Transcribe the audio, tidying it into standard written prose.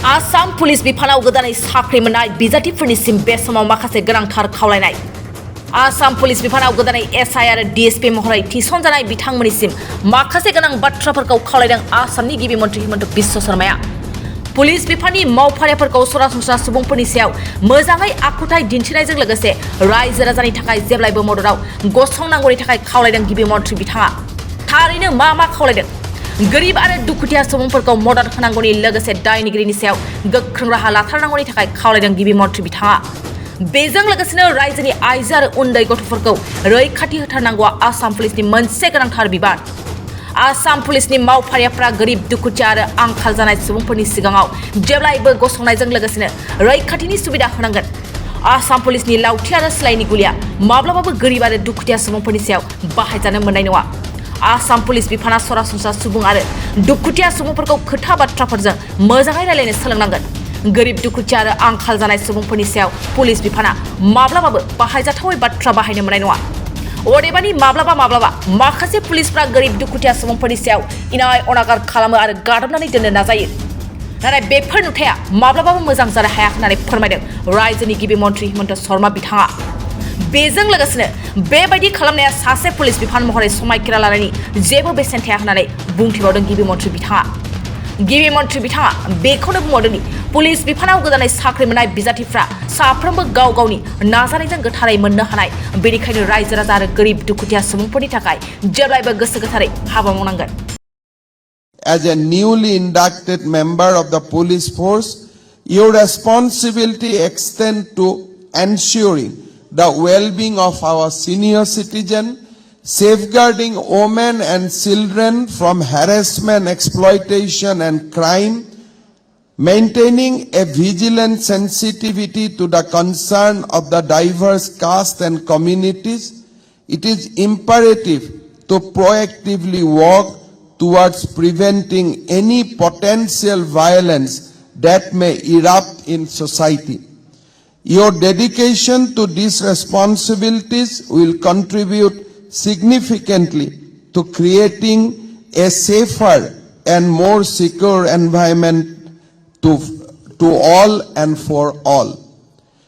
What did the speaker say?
Assam police बिफानाव गोदानै साख्रि मोननाय बिजाथिफोरनिसिम बे समाव माखासे गोनांथार खावलायनाय। आसाम पुलिस बिफानाव गोदानै एसआइ आरो डीएसपी महरै थिसनजानाय बिथांमोननिसिम माखासे गोनां बाथ्राफोरखौ खावलायदों आसामनि गिबि मन्थ्रि हिमन्त बिश्व शर्माया। पुलिस बिफाननि मावफारियाफोरखौ सरासनस्रा सुबुंफोरनि सायाव मोजाङै आखुथाय दिन्थिनायजों लोगोसे रायजो राजानि थाखाय जेब्लायबो मददआव गसंनांगौनि थाखाय खावलायदों गिबि मन्थ्रि बिथाङा। थारैनो मा खावलायदों? गरिब आरो दुखुथिया सुबुंफोरखौ मदद होनांगौनि लोगोसे दायनिगिरिनि सायाव गोख्रों राहा लाथारनांगौनि थाखाय खावलायदों गिबि मन्थ्रि बिथाङा। बेजों लोगोसेनो रायजोनि आइजो आरो उन्दै गथ'फोरखौ रैखाथि होथारनांगौआ आसाम पुलिसनि मोनसे गोनांथार बिबान। आसाम पुलिसनि मावफारियाफ्रा गोरिब दुखुथिया आरो आंखाल जानाय सुबुंफोरनि सिगाङाव जेब्लायबो गसंनायजों लोगोसेनो रैखाथिनि सुबिदा होनांगोन। आसाम पुलिसनि लावथि आरो सिलाइनि गुलिया माब्लाबाबो गोरिब आरो दुखुथिया सुबुंफोरनि सायाव बाहायजानो मोननाय नङा। आसाम पुलिस बिफाना सरासनस्रा सुबुं आरो दुखुथिया सुबुंफोरखौ खोथा बाथ्राफोरजों मोजाङै रायलायनो सोलोंनांगोन। गोरिब दुखुथिया आरो आंखाल जानाय सुबुंफोरनि सायाव पुलिस बिफाना माब्लाबाबो बाहायजाथावै बाथ्रा बाहायनो मोननाय नङा। अदेबानि माब्लाबा माखासे पुलिसफ्रा गोरिब दुखुथिया सुबुंफोरनि सायाव इनाय अनागार खालामो आरो गादबनानै दोननो नाजायो। नाथाय बेफोर नुथाया माब्लाबाबो मोजां जानो हाया होननानै फोरमायदों रायजोनि गिबि मन्थ्रि हिमन्त शर्मा बिथाङा। बेजों लोगोसेनो बेबायदि खालामनाया सासे पुलिस बिफान महरै समायखिरा लानायनि जेबो बेसेन थाया होननानै बुंथिबावदों गिबि मन्थ्रि बिथाङा। गिबि मन्थ्रि बिथाङा बेखौनो बुंबावदोंदि पुलिस बिफानाव गोदानै साख्रि मोननाय बिजाथिफ्रा साफ्रोमबो गाव गावनि नाजानायजों गोथारै मोननो हानाय। बेनिखायनो रायजो राजा आरो गोरिब दुखुथिया सुबुंफोरनि थाखाय जेब्लायबो गोसो गोथारै हाबा मावनांगोन। As a newly inducted member of the police force, your responsibility extends to ensuring the well-being of our senior citizen, safeguarding women and children from harassment, exploitation and crime, maintaining a vigilant sensitivity to the concern of the diverse castes and communities. It is imperative to proactively work towards preventing any potential violence that may erupt in society. Your dedication to these responsibilities will contribute significantly to creating a safer and more secure environment to all and for all.